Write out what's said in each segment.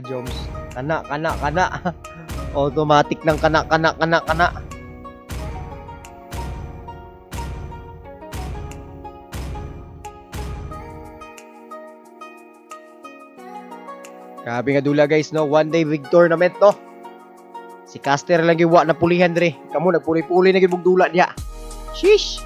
Joms. Kana. Automatic ng kana. Grabe nga dula guys, no? One day big tournament, no? Si Caster lang yung na pulihan dre. Kamu nagpuli-puli na yung dula niya. Sheesh!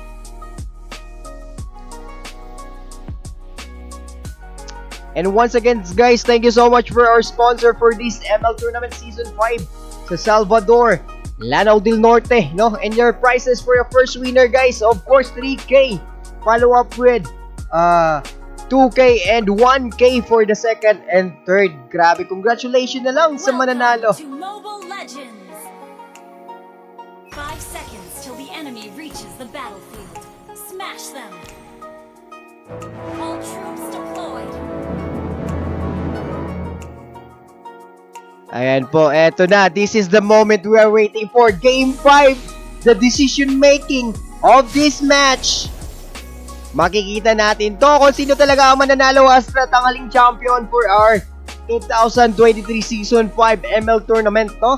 And once again, guys, thank you so much for our sponsor for this ML Tournament Season 5 sa Salvador, Lanao del Norte, no? And your prizes for your first winner, guys, of course, 3K. Follow up with 2K and 1K for the second and third. Grabe, congratulations na lang sa mananalo. To Mobile Legends. 5 seconds till the enemy reaches the battlefield. Smash them. All troops deployed. Ayan po, eto na. This is the moment we are waiting for. Game 5, the decision making of this match. Makikita natin to kung sino talaga ang mananalo as na tanghaling champion for our 2023 Season 5 ML Tournament, no?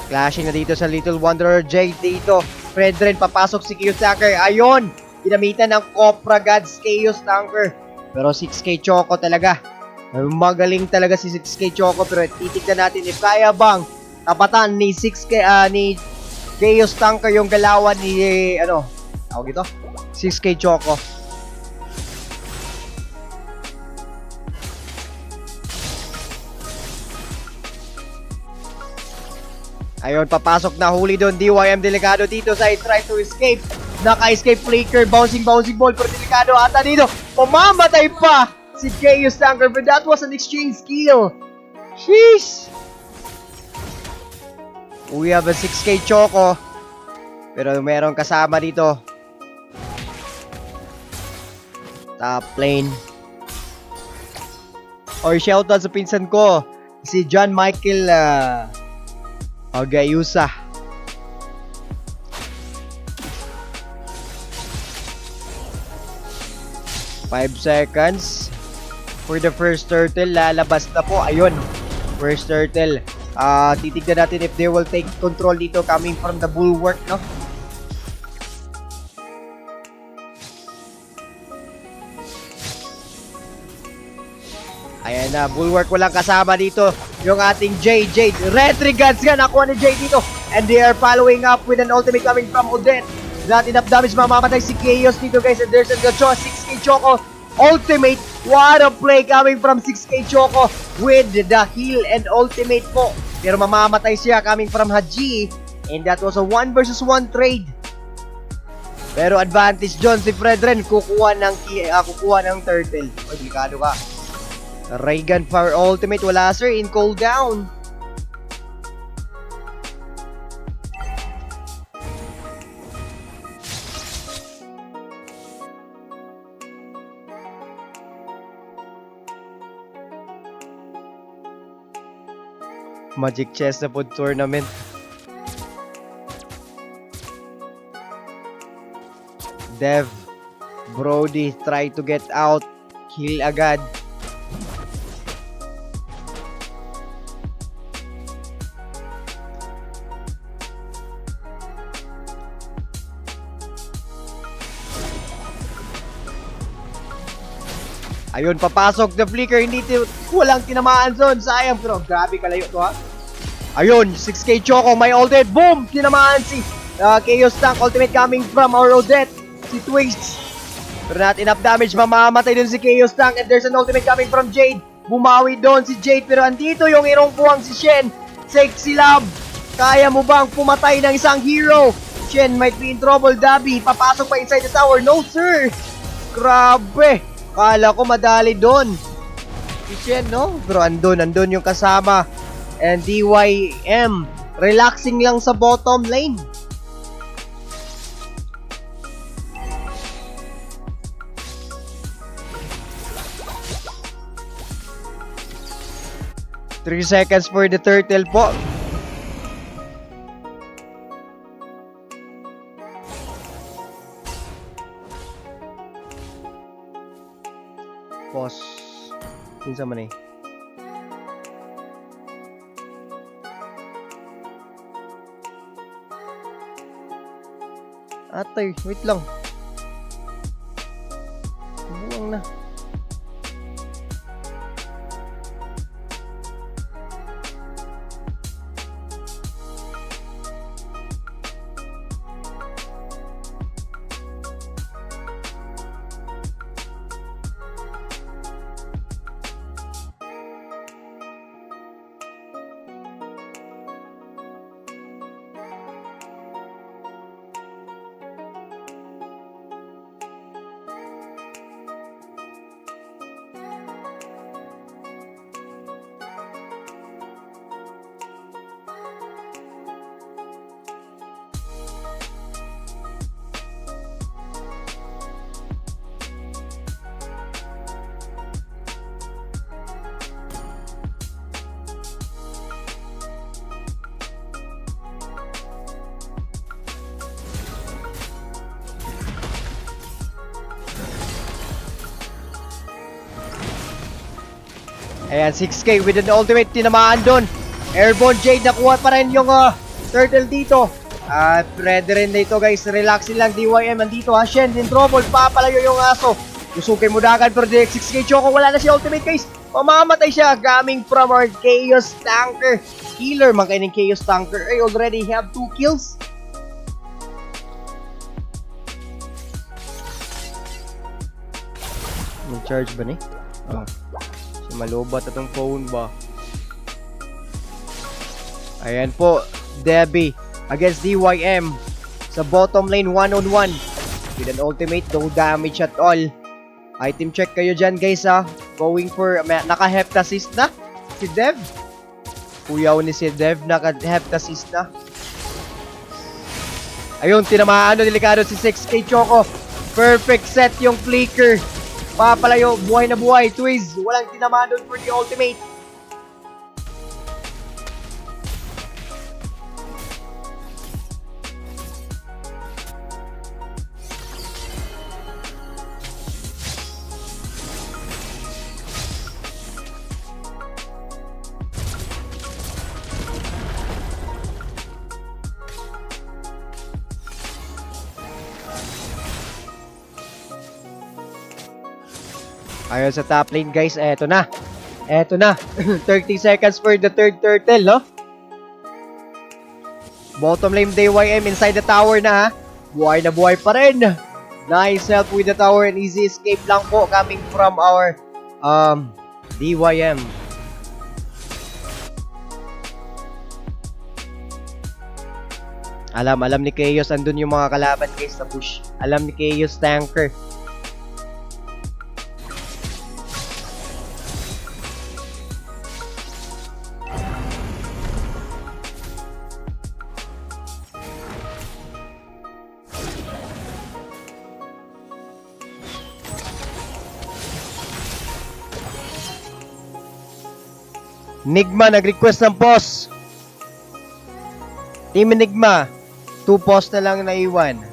Clashing na dito sa Little Wanderer Jade dito. Fredren, papasok si Chaos Tanker. Ayon! Ginamitan ng Copra Gods Chaos Tanker. Pero 6K Choco talaga. Magaling talaga si 6K Choco. Pero titignan natin if kaya bang tapatan ni 6K, ni Chaos Tanker yung galawan ni, tawag ito? 6K Choco. Ayun, papasok na huli doon. DYM delikado dito sa try to escape. Naka-escape flicker. Bouncing ball. Pero delikado ata dito. Mamamatay pa si Chaos Tanker. But that was an exchange skill. Sheesh! We have a 6K Choco. Pero meron kasama dito. Top lane. Or shoutout sa pinsan ko. Si John Michael Agayusa. Five seconds for the first turtle. Lalabas na po. Ayun. First turtle. Titignan natin if they will take control dito coming from the bulwark, no? Ayan na, bulwark walang kasama dito. Yung ating Jade. Retrigants nga, nakuha ni Jade dito. And they are following up with an ultimate coming from Odette. Not enough damage, mamamatay si Chaos dito guys. And there's a 6K Choco ultimate. What a play coming from 6K Choco with the heal and ultimate po. Pero mamamatay siya coming from Haji. And that was a 1 versus 1 trade. Pero advantage John si Fredren. Kukuha ng turtle. O, delikado ka. Raygun Fire Ultimate, wala sir, in cooldown. Magic Chess na po tournament. Dev, Brody, try to get out. Kill agad. Ayun, papasok the flicker, walang tinamaan zone, sayang, pero grabe kalayo to ha. Ayun, 6K Choco, may ultimate, boom, tinamaan si Chaos Tank, ultimate coming from our Odette, si Twigs. Pero not enough damage, mamamatay dun si Chaos Tank, and there's an ultimate coming from Jade, bumawi doon si Jade, pero andito yung irong puwang si Shen, Sexy Love, kaya mo bang pumatay ng isang hero? Shen might be in trouble, Dabi, papasok pa inside the tower, no sir, grabe. Kala ko madali doon. Si Shen, no? Pero andun yung kasama. And DYM, relaxing lang sa bottom lane. 3 seconds for the turtle po. Pause. Kinsa man eh. Atay, wait lang. Buwang na. Ayan, 6K with an ultimate, tinamaan doon. Airborne Jade, nakuha pa rin yung turtle dito. At ready rin dito guys, relaxin lang DYM, andito ha, Shen, din trouble, papalayo yung aso. Yusuke mo dagan, pero 6K Choco, wala na si ultimate guys. Mamamatay siya, coming from our Chaos Tanker. Killer, man kayo ng Chaos Tanker. I already have 2 kills. Mag-charge ba ni? Oh. Malubat atong phone ba? Ayan po, Debbie against DYM sa bottom lane 1-on-1 with an ultimate, no damage at all. Item check kayo dyan guys ha. Going for, naka-heptasis na si Dev. Kuyaw ni si Dev, naka-heptasis na. Ayun, tinamaan, delikado si 6K Choco. Perfect set yung flicker. Papalayo, buhay na buhay, Twiz. Walang tinamaan doon for the ultimate. Ayon sa top lane guys, eto na. Eto na. 30 seconds for the third turtle, no? Bottom lane DYM inside the tower na ha. Buhay na buhay pa rin. Nice help with the tower and easy escape lang po coming from our DYM. Alam ni Chaos andun yung mga kalaban guys sa push. Alam ni Chaos Tanker. Nigma nag-request ng pause. Team Enigma, 2 pause na lang naiwan.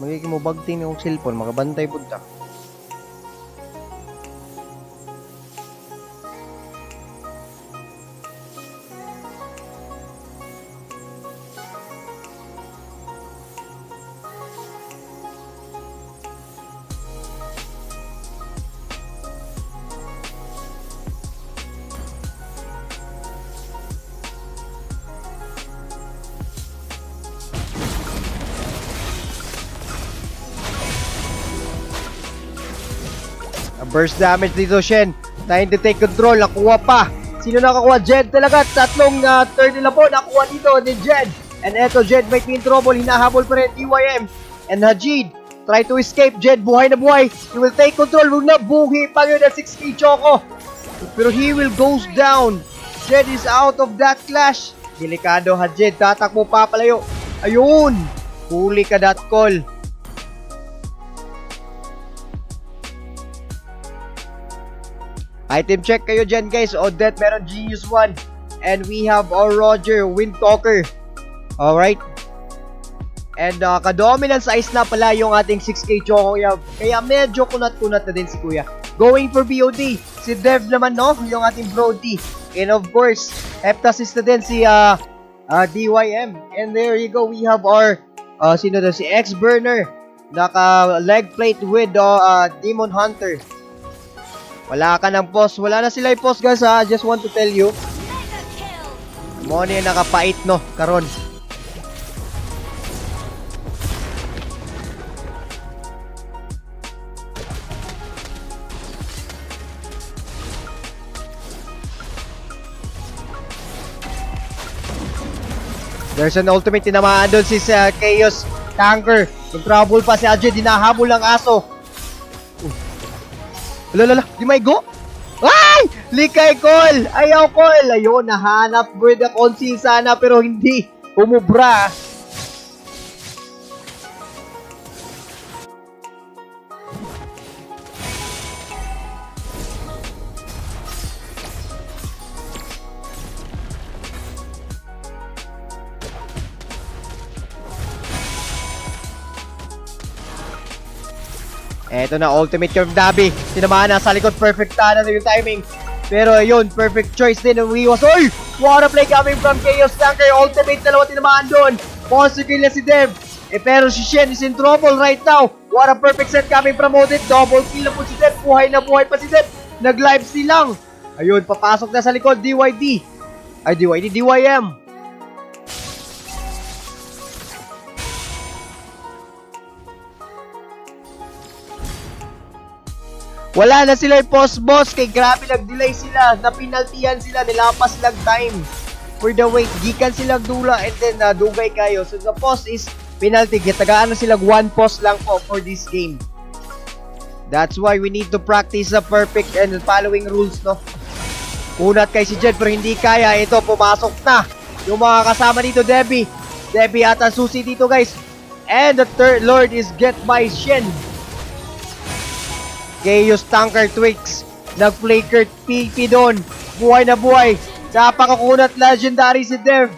Magiging mo bagting yung cellphone, makabantay po ta. Burst damage dito, Shen. Trying to take control. Nakuha pa. Sino nakakuha? Jed talaga. Tatlong turn nila po nakuha dito ni Jed. And eto, Jed might be in trouble. Hinahabol pa rin DYM. And Hajid try to escape. Jed buhay na buhay. He will take control. Huwag na buhi pa yun na 6K Choco. Pero he will goes down. Jed is out of that clash. Delikado Hajid. Tatakbo pa palayo. Ayun. Huli ka that call. Item check kayo dyan guys. Odette meron Genius 1. And we have our Roger Windtalker. Alright. And ka-dominant size na pala yung ating 6K Choco. Kaya medyo kunat-kunat na din si Kuya. Going for BOD. Si Dev naman no. Yung ating Brody. And of course, heptassist na din si DYM. And there you go. We have our sino na si X-Burner. Naka leg plate with Demon Hunter. Wala ka ng post. Wala na sila yung post guys ha. I just want to tell you. Mo na yung nakapait no. Karon. There's an ultimate. Tinamaan doon si Chaos Tanker. Yung trouble pa si Ajay. Dinahabol ang aso. Lala, di may go? Ay! Likay call! Ayaw call! Ayun, nahanap with the conceal sana pero hindi. Umubra. Eto na, ultimate curve Dabi. Tinamaan na sa likod. Perfect na yung timing. Pero yun, perfect choice din. Umiwas. Oy! What a play coming from Chaos Tanker. Ultimate, dalawa tinamaan doon. Possible na si Dev. Pero si Shen is in trouble right now. What a perfect set coming from Odin. Double kill na po si Dev. Buhay na buhay pa si Dev. Nag-live silang. Ayun, papasok na sa likod. DYD. Ay, DYM. Wala na sila yung post-boss. Kay grabe nag-delay sila. Napinaltihan sila. Nilapas lang time for the wait. Gikan silang dula and then dugay kayo. So the post is penalty. Tagaan na sila one post lang po for this game. That's why we need to practice the perfect and following rules, no? Unat kay si Jed pero hindi kaya. Ito, pumasok na. Yung mga kasama dito, Debbie. Debbie ata susi dito, guys. And the third lord is get by Shen. Chaos Tanker Twix. Nag-flaker PP doon. Buhay na buhay. Napakakunat legendary si Dev.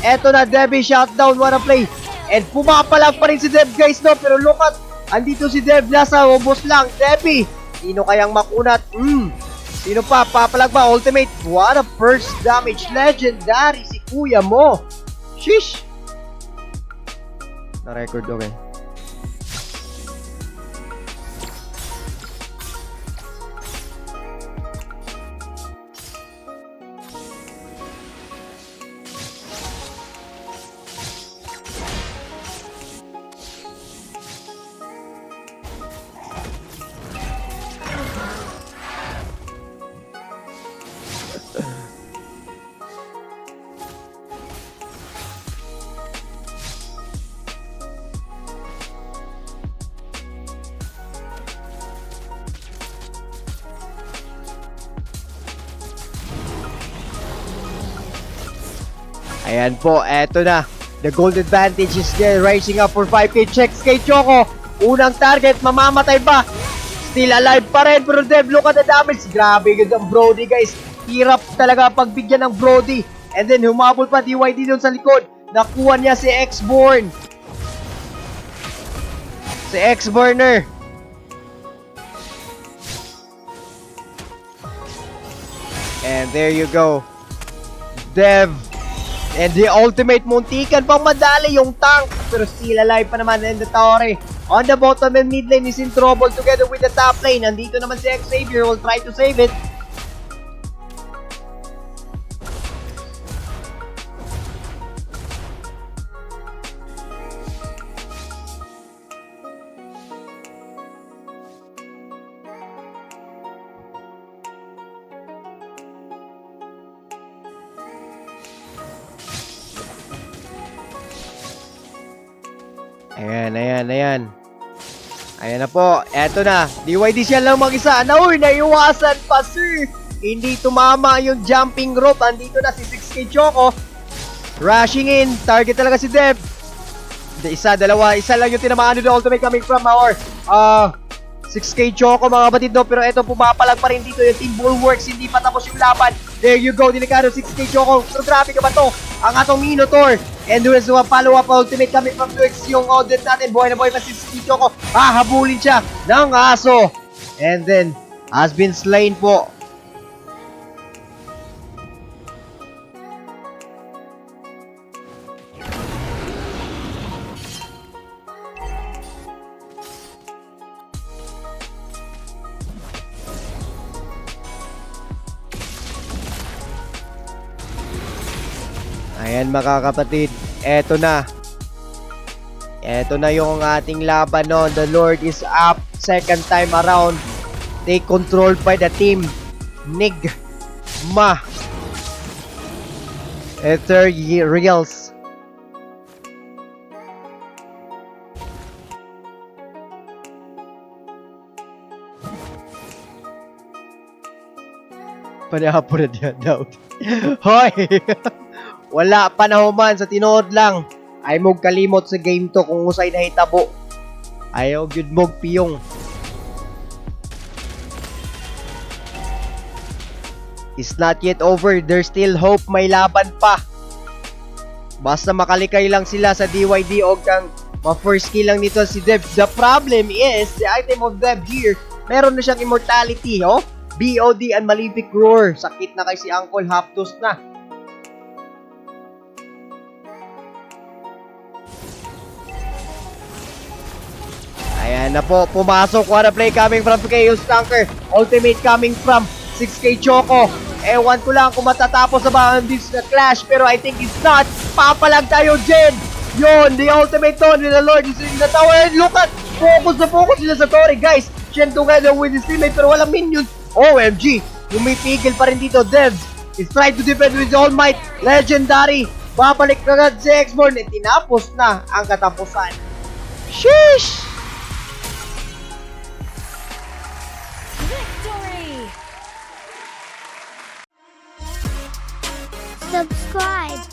Eto na, Debbie shutdown. What a play. And pumapalag pa rin si Dev guys, no? Pero look at, andito si Dev. Nasa ubos lang. Debbie. Sino kayang makunat? Sino pa? Papalag ba? Ultimate. What a first damage. Legendary si kuya mo. Sheesh. Na-record, okay. Ayan po, eto na. The gold advantage is there, rising up for 5K checks kay Choco. Unang target, mamamatay ba? Still alive pa rin, pero Dev, look at the damage. Grabe ganda ang Brody, guys. Hirap talaga pagbigyan ng Brody. And then, humabol pa DYD doon sa likod. Nakuha niya si X-Born. Si X-Burner. And there you go. Dev. And the ultimate, muntikan pang madali yung tank. Pero still alive pa naman. And the Tauri on the bottom and mid lane is in trouble together with the top lane. Nandito naman si Xavier, will try to save it. Ayan. Ayan na po. Eto na. DYD siya lang mag-isa. Uy, naiwasan pa, sir. Hindi tumama yung jumping rope. Andito na si 6K Choco. Rushing in. Target talaga si Dev. Isa, dalawa. Isa lang yung tinamaan nito. Ultimate coming from our 6K Choco, mga batid, no? Pero eto, pumapalag pa rin dito yung Team Bulwarks. Hindi pa tapos yung laban. There you go. Delikado 6K Choco. Pero grabe ka ba to? Ang atong Minotaur. And there's a follow-up ultimate coming from Twix. Yung audit natin. Buhay na buhay pa si 6K Choco. Habulin siya ng aso. And then, has been slain po. Ayan mga kapatid, eto na. Eto na yung ating laban, no. The Lord is up, second time around. Take control by the team Nigma Ethereals. Panahapo na diyan daw. Hoy! Wala panahuman sa tinuod lang. Ay mog kalimot sa game to kung usay na hitabo. Ayaw gyud mog piyong. It's not yet over. There's still hope. May laban pa. Basta makalikay lang sila sa DYD o kang ma-first kill lang nito si Dev. The problem is, the item of Dev here, meron na siyang immortality, oh. BOD and Malefic Roar. Sakit na kay si Uncle, hapdos na. Ayan na po, pumasok. What a play coming from Chaos Tanker. Ultimate coming from 6K Choco. Ewan ko lang kung matatapos sa ba this na clash, pero I think it's not. Papalag tayo, Jen. Yun, the ultimate tone with the Lord is in the tower. And look at, focus na focus sila sa Tori, guys. Shen together with his teammate, pero walang minions. OMG, lumipigil pa rin dito. Devs is trying to defend with All Might. Legendary. Babalik agad si X-Born. Tinapos na ang katapusan. Sheesh! Victory! Subscribe.